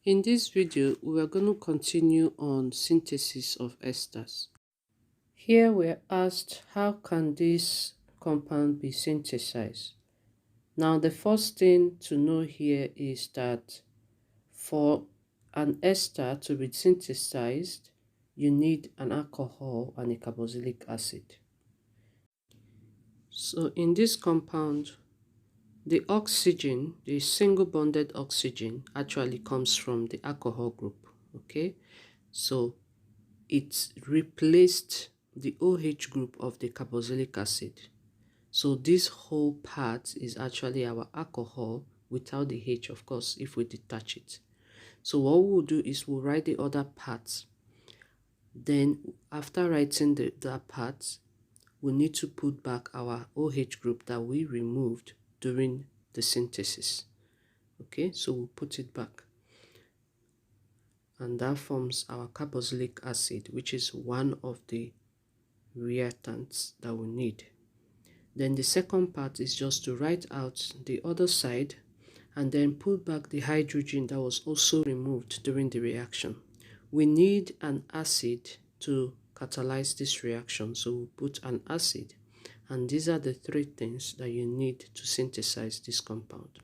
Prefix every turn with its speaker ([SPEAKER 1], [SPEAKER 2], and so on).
[SPEAKER 1] In this video, we are going to continue on synthesis of esters. Here we're asked, how can this compound be synthesized? Now, the first thing to know here is that for an ester to be synthesized, you need an alcohol and a carboxylic acid. So in this compound, the oxygen, the single bonded oxygen, actually comes from the alcohol group, okay? So it replaced the OH group of the carboxylic acid. So this whole part is actually our alcohol without the H, of course, if we detach it. So what we'll do is we'll write the other parts. Then after writing that part, we need to put back our OH group that we removed during the synthesis. Okay, so we'll put it back. And that forms our carboxylic acid, which is one of the reactants that we need. Then the second part is just to write out the other side and then put back the hydrogen that was also removed during the reaction. We need an acid to catalyze this reaction, so we'll put an acid. And these are the three things that you need to synthesize this compound.